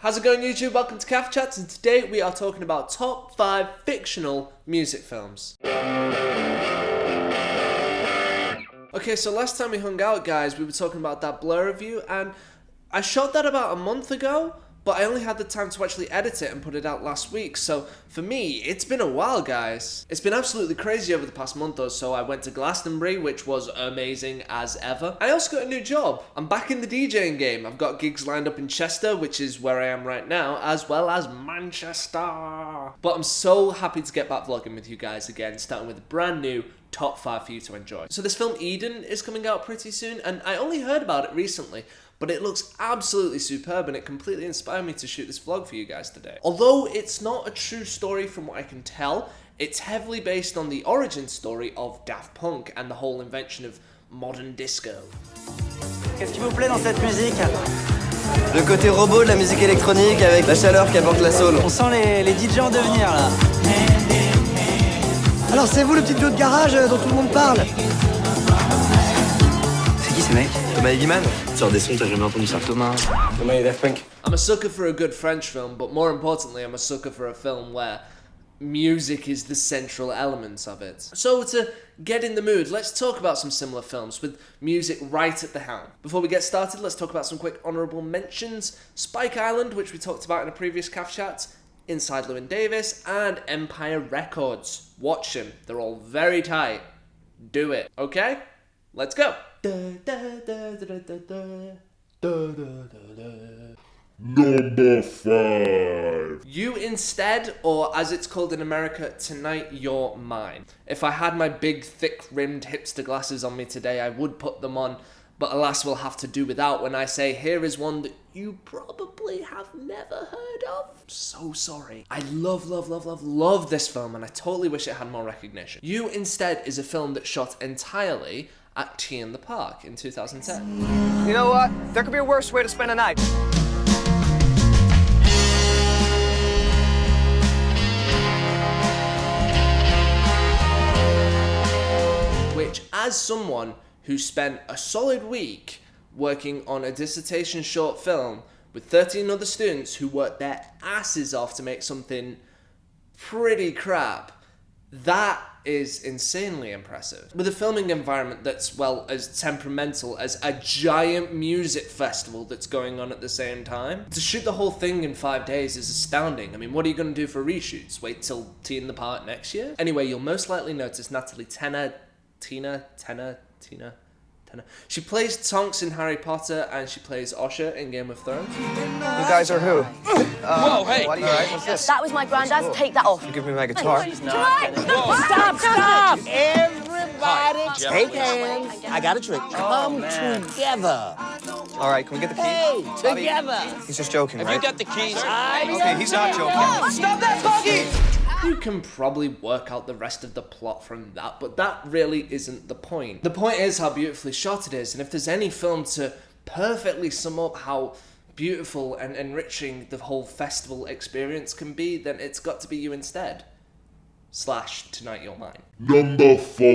How's it going, YouTube? Welcome to Cafe Chats, and today we are talking about top 5 fictional music films. Okay, so last time we hung out, guys, we were talking about that Blur review, and I shot that about a month ago, but I only had the time to actually edit it and put it out last week, so for me, it's been a while, guys. It's been absolutely crazy over the past month or so. I went to Glastonbury, which was amazing as ever. I also got a new job. I'm back in the DJing game. I've got gigs lined up in Chester, which is where I am right now, as well as Manchester. But I'm so happy to get back vlogging with you guys again, starting with a brand new top 5 for you to enjoy. So this film Eden is coming out pretty soon, and I only heard about it recently, but it looks absolutely superb and it completely inspired me to shoot this vlog for you guys today. Although it's not a true story from what I can tell, it's heavily based on the origin story of Daft Punk and the whole invention of modern disco. Qu'est-ce qui vous plaît dans cette musique? Le côté robot de la musique électronique avec la chaleur qu'apporte la soul. On sent les DJ en devenir là. Alors c'est vous le petit duo de garage dont tout le monde parle? C'est qui ces mecs? Thomas Eviman? Sors des sons, t'as jamais entendu ça? Thomas Et Daft Punk. I'm a sucker for a good French film, but more importantly, I'm a sucker for a film where music is the central element of it. So to get in the mood, let's talk about some similar films with music right at the helm. Before we get started, let's talk about some quick honourable mentions. Spike Island, which we talked about in a previous Cafe Chat, Inside Llewyn Davis, and Empire Records. Watch them, they're all very tight. Do it, okay? Let's go. Number 5. You Instead, or as it's called in America, Tonight You're Mine. If I had my big, thick-rimmed hipster glasses on me today, I would put them on, but alas, we'll have to do without when I say here is one that you probably have never heard of. So sorry. I love this film, and I totally wish it had more recognition. You Instead is a film that shot entirely at Tea in the Park in 2010. You know what? There could be a worse way to spend a night. Which, as someone who spent a solid week working on a dissertation short film with 13 other students who worked their asses off to make something pretty crap, that is insanely impressive. With a filming environment that's, well, as temperamental as a giant music festival that's going on at the same time, to shoot the whole thing in 5 days is astounding. I mean, what are you going to do for reshoots? Wait till Tea in the Park next year? Anyway, you'll most likely notice Natalie Tina. She plays Tonks in Harry Potter, and she plays Osha in Game of Thrones. You guys are who? Whoa, hey! What are you guys? What's this? That was my granddad's. Take that off. You give me my guitar. Stop! Everybody take hands. I got a trick. Come together. All right, can we get the keys? Hey, Bobby, together. he's just joking, Have right? you got the keys? Okay, he's not joking. Stop that talking! You can probably work out the rest of the plot from that, but that really isn't the point. The point is how beautifully shot it is, and if there's any film to perfectly sum up how beautiful and enriching the whole festival experience can be, then it's got to be You Instead. / Tonight You're Mine. Number 4.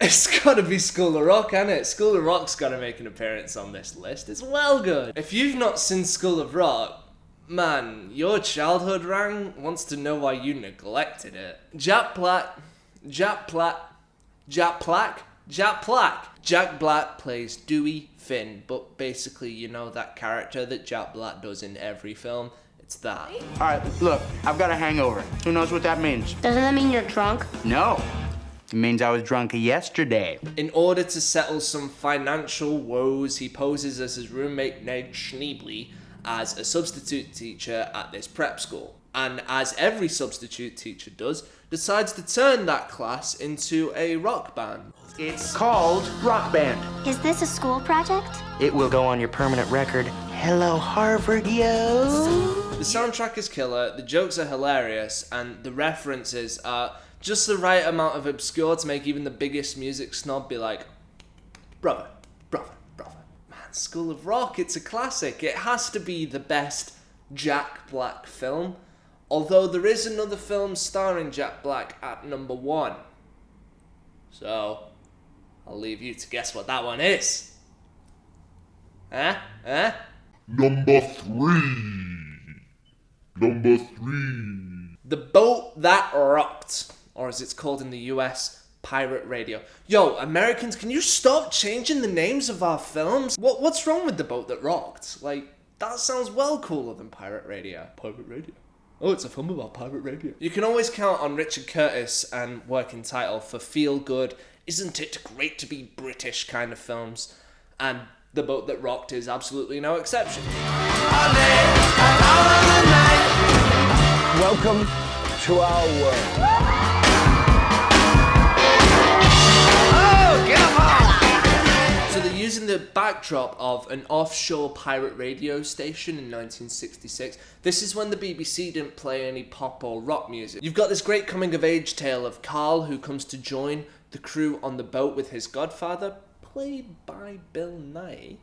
It's gotta be School of Rock, hasn't it? School of Rock's gotta make an appearance on this list. It's well good. If you've not seen School of Rock, man, your childhood rang wants to know why you neglected it. Jack Black plays Dewey Finn, but basically, you know that character that Jack Black does in every film? It's that. All right, look, I've got a hangover. Who knows what that means? Doesn't that mean you're drunk? No. It means I was drunk yesterday. In order to settle some financial woes, he poses as his roommate Ned Schneebly as a substitute teacher at this prep school. And as every substitute teacher does, decides to turn that class into a rock band. It's called Rock Band. Is this a school project? It will go on your permanent record. Hello, Harvard, yo. The soundtrack is killer, the jokes are hilarious, and the references are just the right amount of obscure to make even the biggest music snob be like, brother. Man, School of Rock, it's a classic. It has to be the best Jack Black film, although there is another film starring Jack Black at number 1. So, I'll leave you to guess what that one is. Number 3. Number 3. The Boat That Rocked, or as it's called in the US, Pirate Radio. Yo, Americans, can you stop changing the names of our films? What's wrong with The Boat That Rocked? Like, that sounds well cooler than Pirate Radio. Pirate Radio? Oh, it's a film about pirate radio. You can always count on Richard Curtis and working title for feel-good, isn't it great to be British kind of films, and The Boat That Rocked is absolutely no exception. Welcome to our world. So they're using the backdrop of an offshore pirate radio station in 1966. This is when the BBC didn't play any pop or rock music. You've got this great coming-of-age tale of Carl, who comes to join the crew on the boat with his godfather, played by Bill Nye,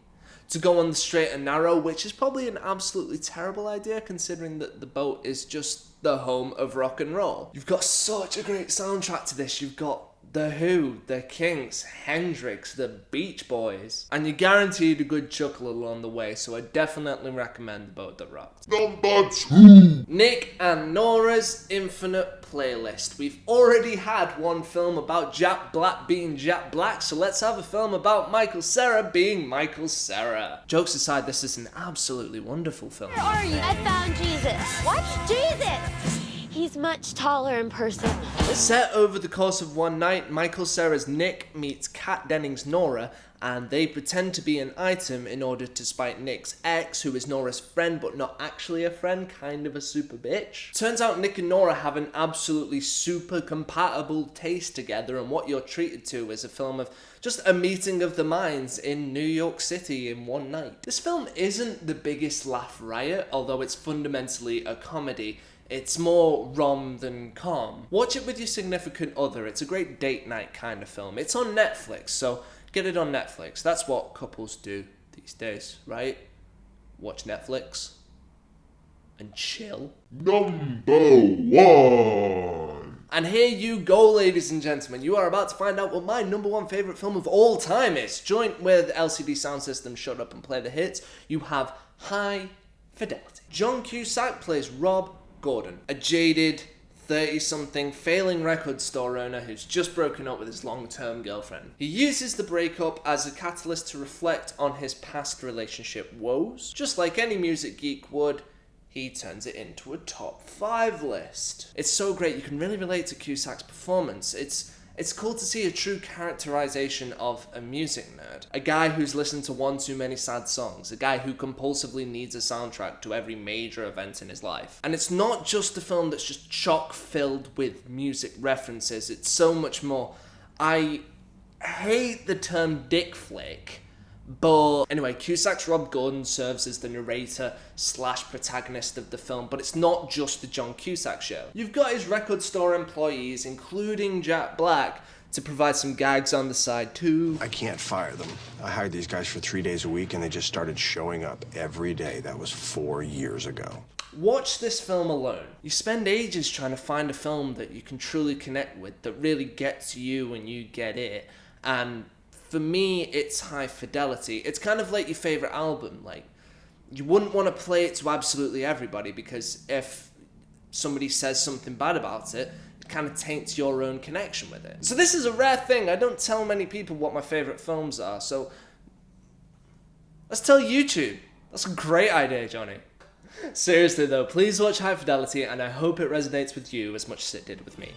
to go on the straight and narrow, which is probably an absolutely terrible idea considering that the boat is just the home of rock and roll. You've got such a great soundtrack to this. You've got The Who, The Kinks, Hendrix, The Beach Boys, and you're guaranteed a good chuckle along the way, so I definitely recommend The Boat That Rocked. Number 2. Nick and Norah's Infinite Playlist. We've already had one film about Jack Black being Jack Black, so let's have a film about Michael Cera being Michael Cera. Jokes aside, this is an absolutely wonderful film. Where are you? I found Jesus. What? Jesus! He's much taller in person. Set over the course of one night, Michael Cera's Nick meets Kat Denning's Norah, and they pretend to be an item in order to spite Nick's ex, who is Norah's friend but not actually a friend, kind of a super bitch. Turns out Nick and Norah have an absolutely super compatible taste together, and what you're treated to is a film of just a meeting of the minds in New York City in one night. This film isn't the biggest laugh riot, although it's fundamentally a comedy. It's more rom than com. Watch it with your significant other. It's a great date night kind of film. It's on Netflix, so get it on Netflix. That's what couples do these days, right? Watch Netflix and chill. Number 1. And here you go, ladies and gentlemen. You are about to find out what my number 1 favourite film of all time is. Joint with LCD Sound System, Shut Up and Play the Hits, you have High Fidelity. John Cusack plays Rob Gordon, a jaded 30-something failing record store owner who's just broken up with his long-term girlfriend. He uses the breakup as a catalyst to reflect on his past relationship woes. Just like any music geek would, he turns it into a top 5 list. It's so great, you can really relate to Cusack's performance. It's cool to see a true characterization of a music nerd. A guy who's listened to one too many sad songs. A guy who compulsively needs a soundtrack to every major event in his life. And it's not just a film that's just chock-filled with music references. It's so much more. I hate the term dick flick, but anyway, Cusack's Rob Gordon serves as the narrator / protagonist of the film, but it's not just the John Cusack show. You've got his record store employees, including Jack Black, to provide some gags on the side too. I can't fire them. I hired these guys for 3 days a week and they just started showing up every day. That was 4 years ago. Watch this film alone. You spend ages trying to find a film that you can truly connect with, that really gets you and you get it, and for me, it's High Fidelity. It's kind of like your favourite album. Like, you wouldn't want to play it to absolutely everybody because if somebody says something bad about it, it kind of taints your own connection with it. So this is a rare thing. I don't tell many people what my favourite films are, so let's tell YouTube. That's a great idea, Johnny. Seriously though, please watch High Fidelity, and I hope it resonates with you as much as it did with me.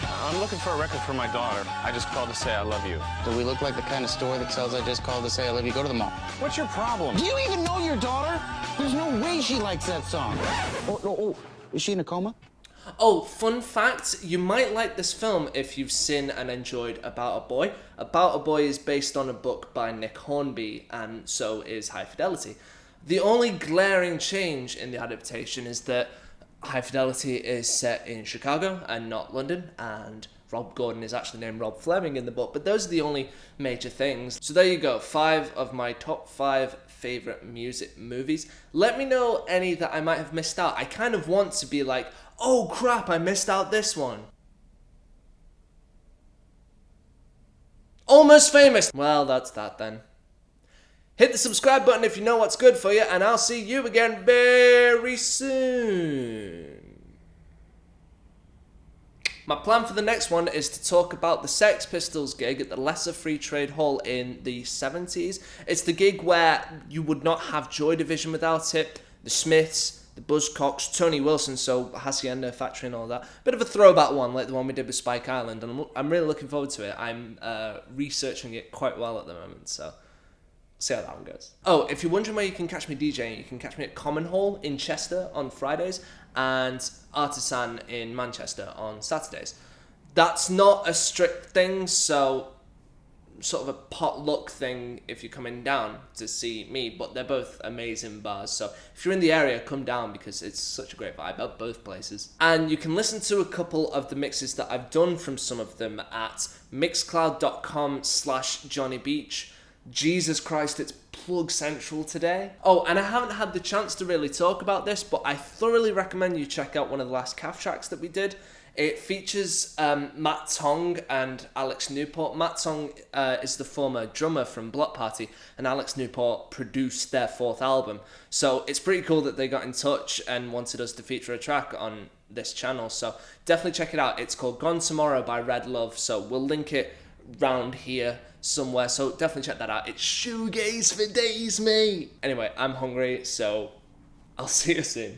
I'm looking for a record for my daughter. I just called to say I love you. Do we look like the kind of store that sells I just called to say I love you? Go to the mall. What's your problem? Do you even know your daughter? There's no way she likes that song. Oh, is she in a coma? Oh, fun fact, you might like this film if you've seen and enjoyed About a Boy. About a Boy is based on a book by Nick Hornby, and so is High Fidelity. The only glaring change in the adaptation is that High Fidelity is set in Chicago and not London, and Rob Gordon is actually named Rob Fleming in the book, but those are the only major things. So there you go, 5 of my top 5 favourite music movies. Let me know any that I might have missed out. I kind of want to be like, oh crap, I missed out this one. Almost Famous. Well, that's that then. Hit the subscribe button if you know what's good for you, and I'll see you again very soon. My plan for the next one is to talk about the Sex Pistols gig at the Lesser Free Trade Hall in the 70s. It's the gig where you would not have Joy Division without it, the Smiths, the Buzzcocks, Tony Wilson, so Hacienda Factory and all that. Bit of a throwback one, like the one we did with Spike Island, and I'm really looking forward to it. I'm researching it quite well at the moment, so see how that one goes. Oh, if you're wondering where you can catch me DJing, you can catch me at Common Hall in Chester on Fridays and Artisan in Manchester on Saturdays. That's not a strict thing, so sort of a potluck thing if you're coming down to see me, but they're both amazing bars, so if you're in the area, come down because it's such a great vibe at both places. And you can listen to a couple of the mixes that I've done from some of them at mixcloud.com/JONI BEECH. Jesus Christ, it's plug central today. Oh, and I haven't had the chance to really talk about this, but I thoroughly recommend you check out one of the last CAF tracks that we did. It features Matt Tong and Alex Newport. Matt Tong is the former drummer from Block Party, and Alex Newport produced their 4th album. So it's pretty cool that they got in touch and wanted us to feature a track on this channel. So definitely check it out. It's called Gone Tomorrow by Red Love. So we'll link it round here somewhere. So definitely check that out. It's shoegaze for days, mate. Anyway, I'm hungry, so I'll see you soon.